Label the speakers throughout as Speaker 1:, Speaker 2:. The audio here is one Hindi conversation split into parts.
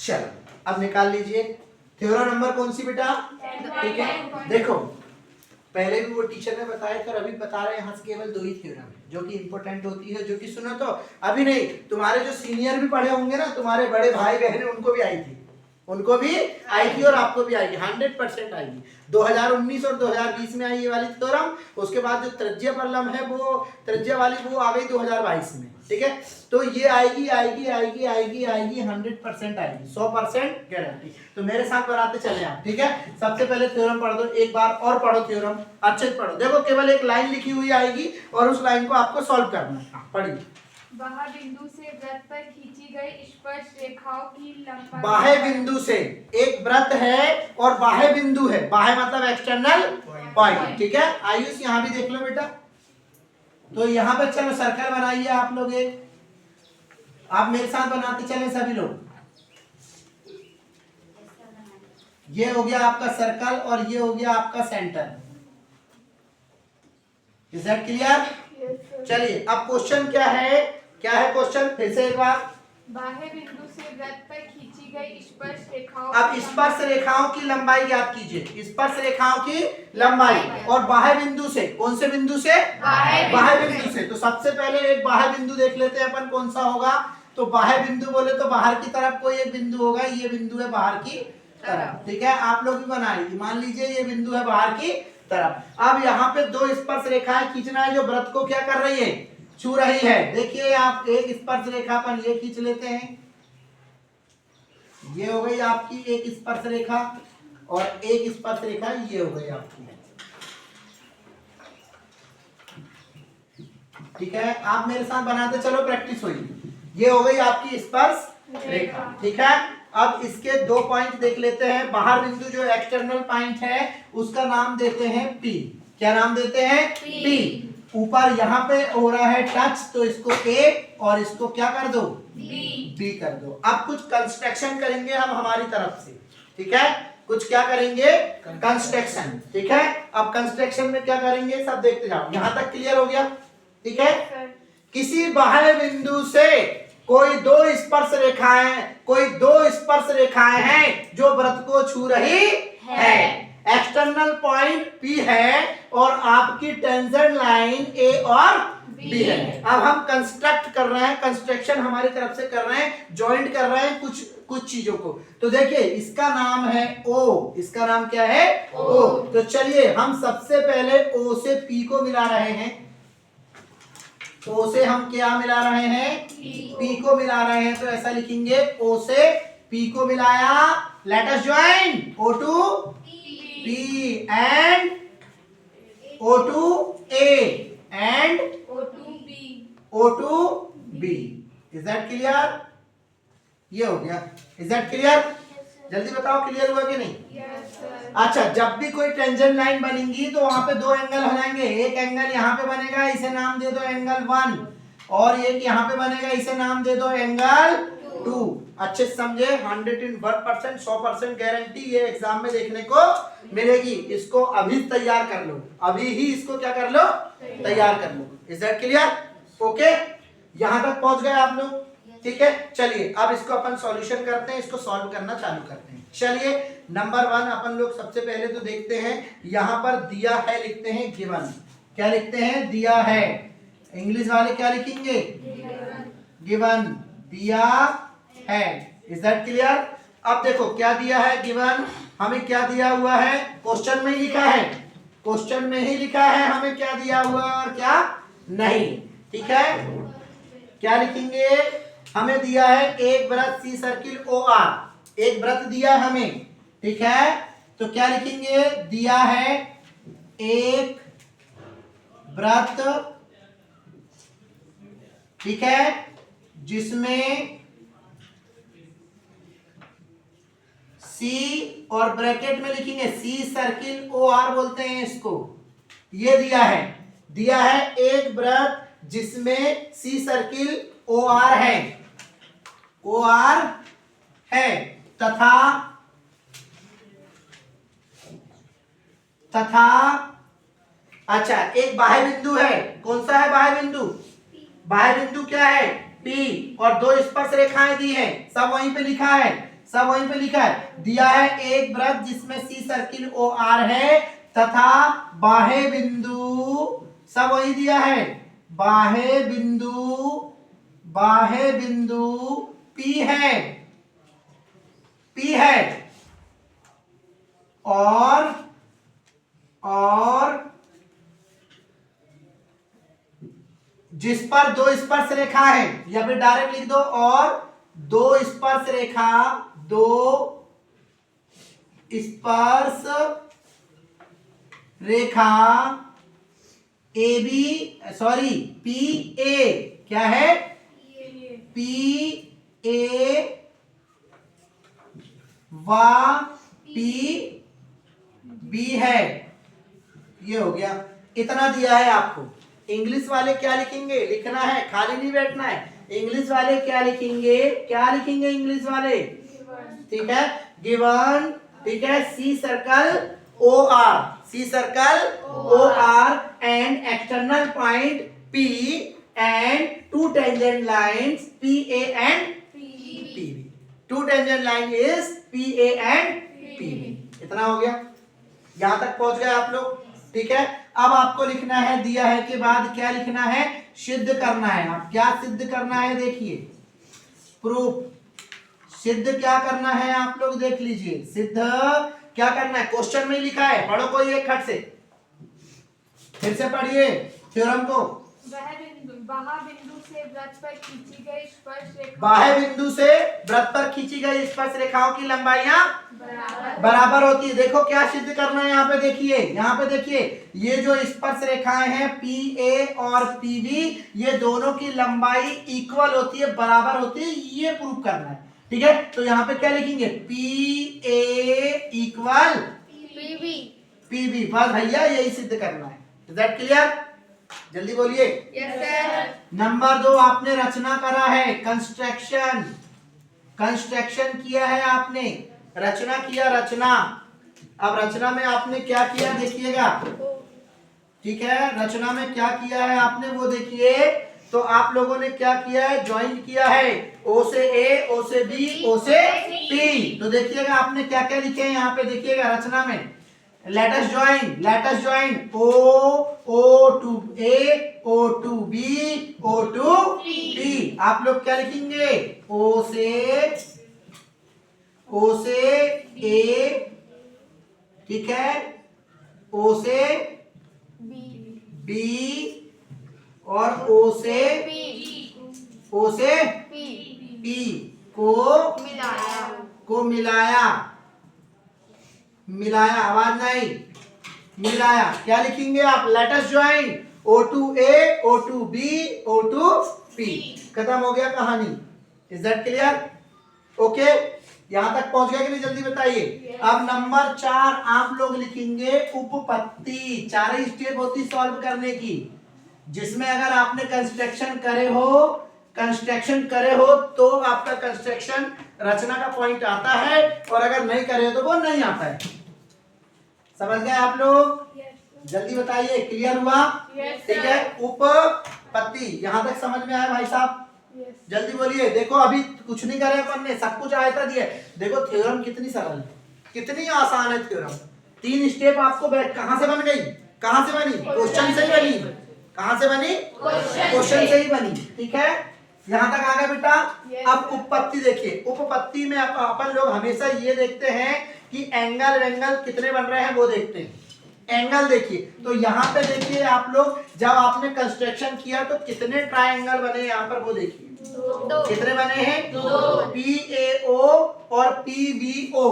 Speaker 1: चलो अब निकाल लीजिए थ्योरम नंबर कौन सी बेटा, ठीक है। देखो पहले भी वो टीचर ने बताया था और अभी बता रहे हैं, यहाँ से केवल दो ही थ्योरम है जो कि इंपॉर्टेंट होती है, जो कि सुनो तो अभी नहीं, तुम्हारे जो सीनियर भी पढ़े होंगे ना, तुम्हारे बड़े भाई बहन उनको भी आई थी, उनको भी आई थी और आपको भी आएगी, 100% आएगी। 2019 और 2020 में आई ये वाली थ्योरम। उसके बाद जो त्रिज्या प्रलम्ब है वो त्रिज्या वाली वो आ गई 2022 में, ठीक है। तो ये आएगी आएगी आएगी आएगी आएगी 100% आएगी, 100% गारंटी। तो मेरे साथ बनाते चले आप, ठीक है। सबसे पहले थ्योरम पढ़ दो, एक बार और पढ़ो थ्योरम, अच्छे से पढ़ो। देखो केवल एक लाइन लिखी हुई आएगी और उस लाइन को आपको सॉल्व करना है। पढ़िए।
Speaker 2: बाह्य बिंदु से वृत्त पर खींची गई स्पर्श रेखाओं की लंबाई।
Speaker 1: बाह्य बिंदु से एक वृत्त है और बाह्य बिंदु है, बाह्य मतलब एक्सटर्नल पॉइंट, ठीक है। आयुष यहाँ भी देख लो बेटा। तो यहाँ पे चलो सर्कल बनाइए आप लोग, एक आप मेरे साथ बनाते चले सभी लोग। ये हो गया आपका सर्कल और ये हो गया आपका सेंटर। Is that clear? चलिए अब क्वेश्चन क्या है, क्या है क्वेश्चन, फिर से एक बार।
Speaker 2: बाह्य बिंदु से वृत्त पर खींची गई स्पर्श रेखाओं।
Speaker 1: अब स्पर्श रेखाओं की लंबाई ज्ञात कीजिए, स्पर्श रेखाओं की लंबाई। और बाह्य बिंदु से, कौन से बिंदु से? बाह्य बिंदु से। तो सबसे पहले एक बाह्य बिंदु देख लेते हैं अपन, कौन सा होगा। तो बाह्य बिंदु बोले तो बाहर की तरफ कोई एक बिंदु होगा, ये बिंदु है बाहर की तरफ, ठीक है। आप लोग भी बनाइए, मान लीजिए ये बिंदु है बाहर की तरफ। अब यहाँ पे दो स्पर्श रेखाएं खींचना है जो वृत्त को क्या कर रही है, छू रही है। देखिए आप एक स्पर्श रेखा पर ये खींच लेते हैं, ये हो गई आपकी एक स्पर्श रेखा, और एक स्पर्श रेखा ये हो गई आपकी, ठीक है। आप मेरे साथ बनाते चलो, प्रैक्टिस होगी। ये हो गई आपकी स्पर्श रेखा, ठीक है। अब इसके दो पॉइंट देख लेते हैं। बाहर बिंदु जो एक्सटर्नल पॉइंट है उसका नाम देते हैं P। क्या नाम देते हैं? P। ऊपर यहाँ पे हो रहा है टच, तो इसको A और इसको क्या कर दो? B कर दो। अब कुछ कंस्ट्रक्शन करेंगे हम हमारी तरफ से, ठीक है। कुछ क्या करेंगे? कंस्ट्रक्शन, ठीक है। अब कंस्ट्रक्शन में क्या करेंगे सब देखते जाओ। यहाँ तक क्लियर हो गया, ठीक है। किसी बाह्य बिंदु से कोई दो स्पर्श रेखाएं हैं जो वृत्त को छू रही है। एक्सटर्नल पॉइंट P है और आपकी टेंजेंट लाइन A और B है। अब हम कंस्ट्रक्ट कर रहे हैं, कंस्ट्रक्शन हमारी तरफ से कर रहे हैं, जॉइंट कर रहे हैं कुछ चीजों को। तो देखिए इसका नाम है O, इसका नाम क्या है? O। तो चलिए हम सबसे पहले O से P को मिला रहे हैं। O से हम क्या मिला रहे हैं? P को मिला रहे हैं। तो ऐसा लिखेंगे O से P को मिलाया, let us join O to P and O to A and O to B। Is that clear? ये हो गया। Is that clear? जल्दी बताओ क्लियर हुआ कि नहीं? अच्छा, जब भी कोई टेंजेंट लाइन बनेगी तो वहां पे दो एंगल हो जाएंगे। एक एंगल यहाँ पे बनेगा, इसे नाम दे दो एंगल 1, और एक यहाँ पे बनेगा, इसे नाम दे दो एंगल 2। अच्छे से समझे, 101% 100% गारंटी ये एग्जाम में देखने को मिलेगी। इसको अभी तैयार कर लो, अभी ही इसको क्या कर लो? तैयार कर लो। Is that clear? ओके, यहाँ तक पहुंच गए आप लोग, ठीक है। चलिए अब इसको अपन सॉल्यूशन करते हैं, इसको सॉल्व करना चालू करते हैं। चलिए नंबर 1 अपन लोग सबसे पहले तो देखते हैं, यहाँ पर दिया है लिखते हैं गिवन। क्या लिखते हैं? दिया है। इंग्लिश वाले क्या लिखेंगे? गिवन, दिया है। Is that clear? अब देखो क्या दिया है गिवन, हमें क्या दिया हुआ है, क्वेश्चन में ही लिखा है, क्वेश्चन में ही लिखा है हमें क्या दिया हुआ और क्या नहीं, ठीक है। क्या लिखेंगे? हमें दिया है एक वृत्त सी सर्किल OR, एक वृत्त दिया हमें, ठीक है। तो क्या लिखेंगे? दिया है एक वृत्त, ठीक है, जिसमें C और ब्रैकेट में लिखेंगे C सर्किल OR बोलते हैं इसको। ये दिया है एक वृत्त जिसमें C सर्किल OR है तथा अच्छा एक बाह्य बिंदु है। कौन सा है बाह्य बिंदु? बाह्य बिंदु क्या है? P, और दो स्पर्श रेखाएं दी हैं, सब वहीं पे लिखा है। सब वहीं पे लिखा है। दिया है एक वृत्त जिसमें सी सर्किल ओ आर है तथा बाह्य बिंदु, सब वही दिया है, बाह्य बिंदु P है, और जिस पर दो स्पर्श रेखा है, या फिर डायरेक्ट लिख दो, और दो स्पर्श रेखा A B, sorry P A, क्या है, पी ए व पी बी है। ये हो गया, इतना दिया है आपको। इंग्लिश वाले क्या लिखेंगे, लिखना है, खाली नहीं बैठना है। इंग्लिश वाले क्या लिखेंगे, इंग्लिश वाले, ठीक है, गिवन, ठीक है, C circle O R and external point P and two tangent lines PA and PB। Two tangent line is PA and PB। इतना हो गया, यहां तक पहुंच गए आप लोग, ठीक है। अब आपको लिखना है, दिया है के बाद क्या लिखना है, सिद्ध करना है। आप क्या सिद्ध करना है, देखिए, प्रूफ, सिद्ध क्या करना है आप लोग देख लीजिए। सिद्ध क्या करना है, क्वेश्चन में लिखा है, पढ़ो कोई एक खट से, फिर से पढ़िए थ्योरम को।
Speaker 2: बाह्य बिंदु से वृत्त पर खींची गई स्पर्श रेखा,
Speaker 1: बाह्य बिंदु से वृत्त पर खींची गई स्पर्श रेखाओं की लंबाइयां बराबर होती है। देखो क्या सिद्ध करना है, यहाँ पे देखिए, ये जो स्पर्श रेखाएं हैं PA और PB, ये दोनों की लंबाई इक्वल होती है, बराबर होती है, ये प्रूव करना है, ठीक है। तो यहाँ पे क्या लिखेंगे, PA इक्वल PB, बस भैया यही सिद्ध करना है। इज दैट क्लियर, जल्दी बोलिए।
Speaker 2: Yes sir.
Speaker 1: नंबर 2 आपने रचना करा है, कंस्ट्रक्शन किया है आपने, रचना किया, अब रचना में आपने क्या किया देखिएगा, ठीक है, रचना में क्या किया है आपने वो देखिए। तो आप लोगों ने क्या किया है, ज्वाइंट किया है, O से A, O से B, O से P। तो देखिएगा आपने क्या क्या लिखे हैं यहाँ पे, देखिएगा रचना में, let us join O to A, O to B, O to P। आप लोग क्या लिखेंगे, O से A, ठीक है, O से B और O से P को मिलाया, आवाज नहीं, मिलाया। क्या लिखेंगे आप, let us join O to A, O to B, O to P। खत्म हो गया कहानी। इज दैट क्लियर, ओके, यहां तक पहुंच गया कि नहीं, जल्दी बताइए। अब नंबर 4 आप लोग लिखेंगे उपपत्ति। 4 ही स्टेप होती सॉल्व करने की, जिसमें अगर आपने कंस्ट्रक्शन करे हो तो आपका कंस्ट्रक्शन रचना का पॉइंट आता है, और अगर नहीं करे तो वो नहीं आता है। समझ गए आप लोग, जल्दी बताइए, क्लियर हुआ, ठीक है। उपपत्ति यहां तक समझ में आया भाई साहब, जल्दी बोलिए। देखो अभी कुछ नहीं करे अपन ने, सब कुछ आयता दिया। देखो थ्योरम कितनी सरल है, कितनी आसान है थ्योरम। 3 स्टेप आपको कहां से बन गई, क्वेश्चन से ही बनी, कहां से बनी, क्वेश्चन से ही बनी, ठीक है। यहां तक आ गया बेटा। अब उपपत्ति देखिए, उपपत्ति में अपन लोग हमेशा ये देखते हैं कि एंगल कितने बन रहे हैं वो देखते हैं। एंगल देखिए, तो यहाँ पे देखिए आप लोग, जब आपने कंस्ट्रक्शन किया तो कितने ट्रायंगल बने यहाँ पर वो देखिए, कितने बने हैं, 2, PAO और PBO,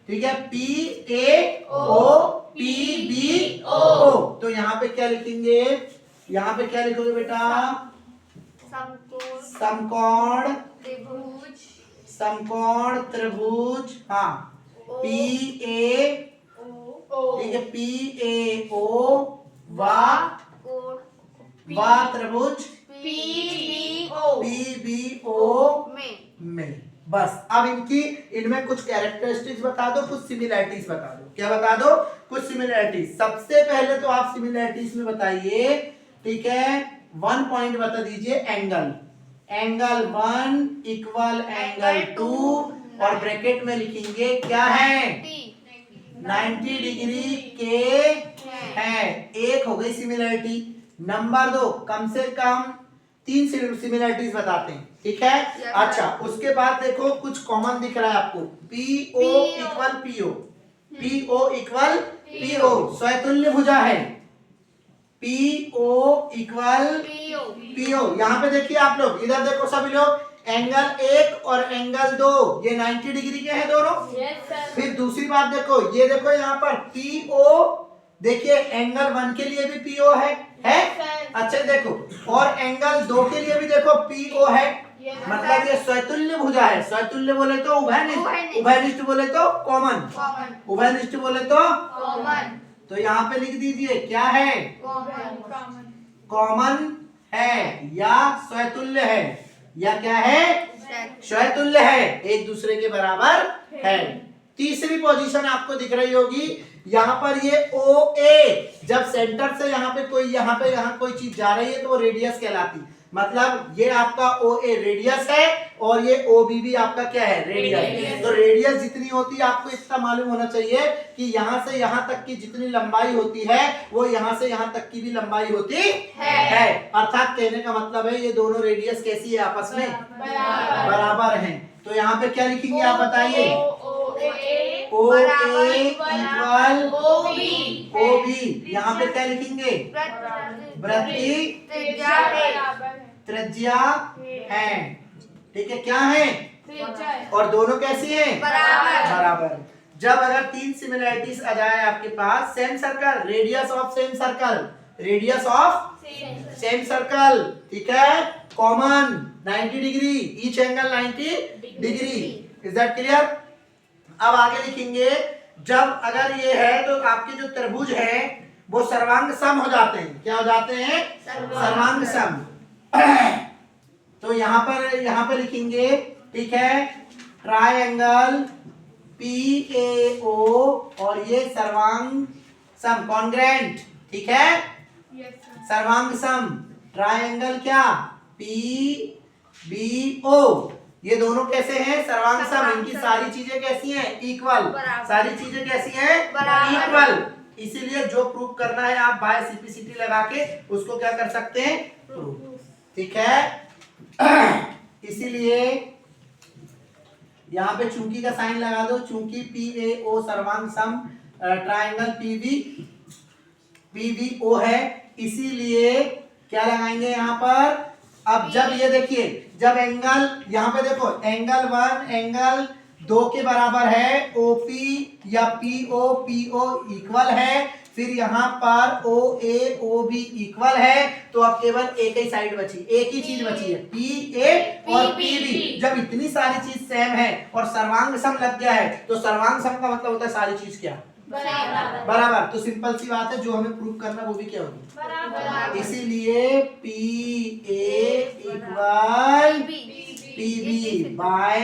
Speaker 1: ठीक है, PAO PBO। तो यहाँ पे क्या लिखेंगे, यहाँ पे क्या लिखोगे बेटा, समकोण त्रिभुज, हाँ, PAO, ठीक है, PAO व त्रिभुज PBO में। बस अब इनमें कुछ कैरेक्टरिस्टिक्स बता दो, कुछ सिमिलरिटीज बता दो। क्या बता दो, कुछ सिमिलरिटीज। सबसे पहले तो आप सिमिलरिटीज में बताइए, ठीक है, 1 पॉइंट बता दीजिए, एंगल 1 इक्वल एंगल 2 और ब्रैकेट में लिखेंगे क्या है, 90 डिग्री के है। एक हो गई सिमिलरिटी। नंबर 2, कम से कम 3 सिमिलरिटीज बताते हैं, ठीक है। अच्छा, उसके बाद देखो कुछ कॉमन दिख रहा है आपको, PO equal PO, PO equal PO, स्वतुल्य भुजा है। PO इक्वल PO, यहाँ पे देखिए आप लोग, इधर देखो सभी लोग, एंगल 1 और एंगल 2 ये 90 डिग्री के हैं दोनों। फिर दूसरी बात देखो, ये देखो यहाँ पर PO, देखिए एंगल 1 के लिए भी PO है? अच्छा देखो, और एंगल 2 के लिए भी देखो PO है, मतलब ये स्वतुल्य भुजा है। स्वतुल्य बोले तो उभयनिष्ठ, उभयनिष्ठ बोले तो कॉमन, उभयनिष्ठ बोले तो यहाँ पे लिख दीजिए क्या है, कॉमन है या स्वतुल्य है, या क्या है, स्वतुल्य है, एक दूसरे के बराबर है। तीसरी पोजीशन आपको दिख रही होगी, यहाँ पर ये OA, जब सेंटर से यहाँ कोई चीज जा रही है तो वो रेडियस कहलाती, मतलब ये आपका OA रेडियस है और ये OB भी आपका क्या है, रेडियस। तो रेडियस जितनी होती है आपको इतना मालूम होना चाहिए कि यहाँ से यहाँ तक की जितनी लंबाई होती है वो यहाँ से यहाँ तक की भी लंबाई होती है। अर्थात कहने का मतलब है ये दोनों रेडियस कैसी है, आपस में बराबर हैं। तो यहाँ पे क्या लिखेंगे आप बताइए, OA इक्वल OB, यहाँ पे क्या लिखेंगे, वृत्ति त्रिज्या है, ठीक है, क्या है, और दोनों कैसी हैं, बराबर। जब अगर 3 सिमिलरिटीज आ जाए आपके पास, same circle, radius of same circle, radius of same circle, ठीक है, common 90 degree, each angle 90 degree, is that clear. अब आगे लिखेंगे, जब अगर ये है तो आपके जो त्रिभुज है वो सर्वांग सम हो जाते हैं, क्या हो जाते हैं, सर्वांग सम। तो यहाँ पर लिखेंगे, ठीक है, ट्रायंगल PAO और ये सर्वांग सम, कॉन्ग्रेंट, ठीक है, सर्वांग सम, ट्रायंगल क्या, PBO, ये दोनों कैसे हैं, सर्वांग सम, इनकी सारी चीजें कैसी हैं, इक्वल, सारी चीजें कैसी हैं, इक्वल। इसीलिए जो प्रूव करना है आप बाय CPCT लगा के उसको क्या कर सकते हैं, प्रूव, ठीक है। इसीलिए यहाँ पे चूंकि का साइन लगा दो, चूंकि PAO सर्वांग सम ट्रायंगल PBO है, इसीलिए क्या लगाएंगे यहाँ पर। अब जब ये देखिए, जब एंगल यहाँ पे देखो, एंगल 1 एंगल 2 के बराबर है, OP या PO इक्वल है, फिर यहाँ पर OA OB इक्वल है, तो अब केवल एक ही साइड बची, एक ही चीज बची है, PA और PB। जब इतनी सारी चीज सेम है और सर्वांग सम लग गया है, तो सर्वांग सम का मतलब होता है सारी चीज क्या, बराबर। तो सिंपल सी बात है, जो हमें प्रूव करना वो भी क्या होगी, बराबर। इसीलिए PA equal PB by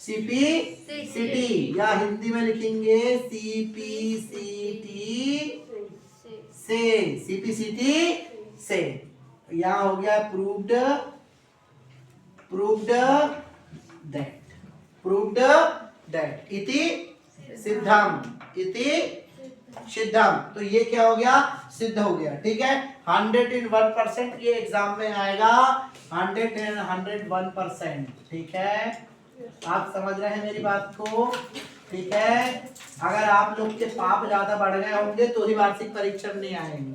Speaker 1: CPCT, या हिंदी में लिखेंगे CPCT से, CPCT से। यहाँ हो गया प्रूव्ड दैट इति सिद्धम, तो ये क्या हो गया, सिद्ध हो गया, ठीक है। 101% ये एग्जाम में आएगा, 101%, ठीक है। आप समझ रहे हैं मेरी बात को, ठीक है। अगर आप लोग के पाप ज्यादा बढ़ गए होंगे तो ही वार्षिक परीक्षा में नहीं आएंगे,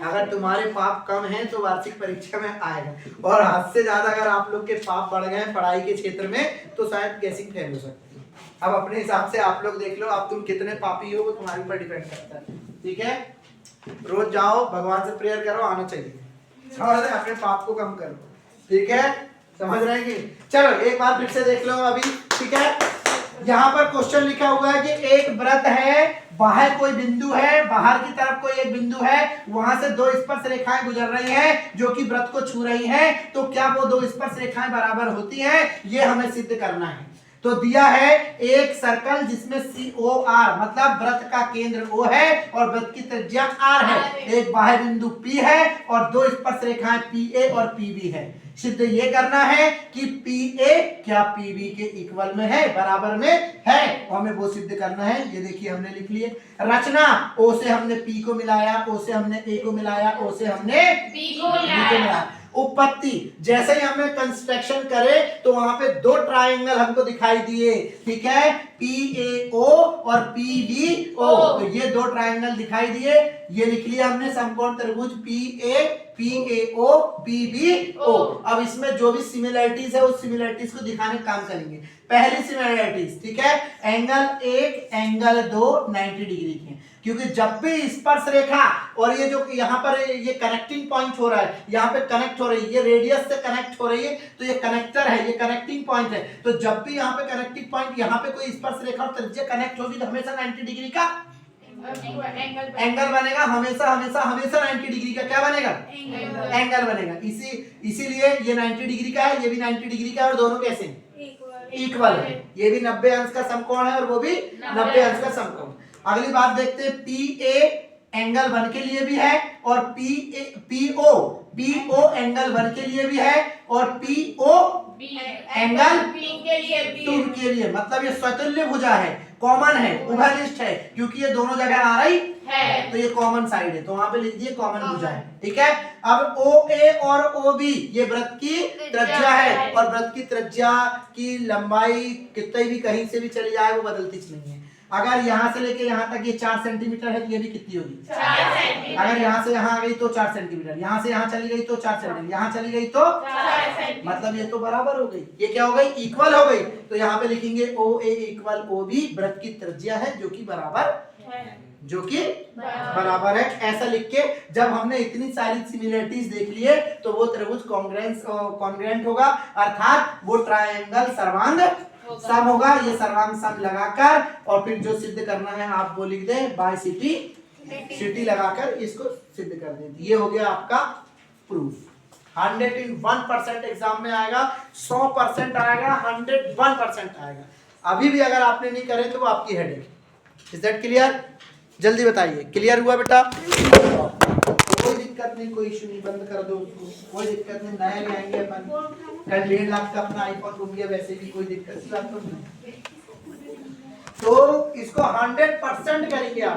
Speaker 1: अगर तुम्हारे पाप कम हैं तो वार्षिक परीक्षा में आएगा, और हद से ज्यादा अगर आप लोग के पाप बढ़ गए पढ़ाई के क्षेत्र में तो शायद गैसिंग फेल हो सकती है। अब अपने हिसाब से आप लोग देख लो, अब तुम कितने पापी हो वो तुम्हारे ऊपर डिपेंड करता है, ठीक है। रोज जाओ, भगवान से प्रेयर करो, आना चाहिए, समझ रहे, अपने पाप को कम करो, ठीक है, समझ रहे हैं कि। चलो एक बार फिर से देख लो अभी, ठीक है। यहाँ पर क्वेश्चन लिखा हुआ है कि एक वृत्त है, बाहर कोई बिंदु है, बाहर की तरफ कोई एक बिंदु है, वहां से 2 स्पर्श रेखाएं गुजर रही हैं जो कि वृत्त को छू रही हैं, तो क्या वो 2 स्पर्श रेखाएं बराबर होती हैं, ये हमें सिद्ध करना है। तो दिया है एक सर्कल जिसमें COR मतलब वृत्त का केंद्र O है और वृत्त की त्रिज्या R है, एक बाह्य बिंदु P है और दो स्पर्श रेखाएं PA और PB है। सिद्ध ये करना है कि PA क्या PB के इक्वल में है, बराबर में है, और हमें वो सिद्ध करना है। ये देखिए हमने लिख लिए रचना, O से हमने P को मिलाया, O से हमने A को मिलाया, O से हमने
Speaker 2: B को
Speaker 1: B को मिलाया। उत्पत्ति जैसे ही हमने कंस्ट्रक्शन करे तो वहां पे दो ट्रायंगल हमको दिखाई दिए, ठीक है, PAO और PBO, तो ये दो ट्रायंगल दिखाई दिए, ये लिख लिया हमने समकोण त्रिभुज PA PAO PBO। अब इसमें जो भी सिमिलरिटीज है उस सिमिलरिटीज को दिखाने का काम करेंगे। पहली सिमिलरिटीज, ठीक है, एंगल 1 एंगल 2 90 डिग्री के, क्योंकि जब भी स्पर्श रेखा और ये जो यहाँ पर ये कनेक्टिंग पॉइंट हो रहा है, यहाँ पे कनेक्ट हो रही है, ये रेडियस से कनेक्ट हो रही है, तो ये कनेक्टर है, ये कनेक्टिंग पॉइंट है, तो जब भी यहाँ पे कनेक्टिंग पॉइंट यहाँ पे कोई स्पर्श रेखा और त्रिज्या कनेक्ट होगी तो हमेशा 90 डिग्री का एंगल बनेगा, हमेशा हमेशा हमेशा 90 डिग्री का क्या बनेगा, एंगल बनेगा। इसीलिए ये 90 डिग्री का है, ये भी 90 डिग्री का है, और दोनों कैसे इक्वल है, ये भी 90 अंश का समकोण है और वो भी 90 अंश का समकोण। अगली बात देखते हैं, PA एंगल 1 के लिए भी है और PO एंगल 1 के लिए भी है और PO एंगल 2 के लिए, मतलब ये स्वतुल्य भुजा है, कॉमन है, उभयनिष्ठ है, क्योंकि ये दोनों जगह आ रही है तो ये कॉमन साइड है, तो वहां पे लिख दिए कॉमन भुजा है, ठीक है। अब OA और OB ये वृत्त की त्रिज्या है और वृत्त की त्रिज्या की लंबाई कितनी भी कहीं से भी चली जाए वो बदलती नहीं है। अगर यहाँ से लेके यहाँ तक ये 4 सेंटीमीटर है तो ये भी कितनी होगी, 4 सेंटीमीटर। अगर यहाँ से यहाँ आ गई तो 4 सेंटीमीटर, यहाँ से यहाँ चली गई तो 4 सेंटीमीटर, यहाँ चली गई तो 4 सेंटीमीटर, मतलब ये तो बराबर हो गई, ये क्या हो गई, इक्वल हो गई। तो यहाँ पे लिखेंगे OA इक्वल OB, वृत्त की त्रिज्या है जो कि बराबर है। ऐसा लिख के जब हमने इतनी सारी सिमिलरिटीज देख लिए तो वो त्रिभुज कॉन्ग्रुएंट होगा, अर्थात वो ट्रायंगल सर्वांग सम होगा। ये सर्वांग सम लगाकर और फिर जो सिद्ध करना है आप वो लिख दें, बाय सिटी लगाकर इसको सिद्ध कर दें। ये हो गया आपका प्रूफ। 101% एग्जाम में आएगा, 100% आएगा, 101% आएगा। अभी भी अगर आपने नहीं करे तो वो आपकी हेडेक। Is that clear? जल्दी बताइए, क्लियर हुआ बेटा? कोई दिक्कत नहीं, कोई इशू नहीं, बंद कर दो उसको, कोई दिक्कत नहीं, नए ले आएंगे अपन, कल 1.5 लाख का अपना आईफोन घूम गया, वैसे भी कोई दिक्कत की बात तो नहीं। तो इसको 100% करेंगे आप।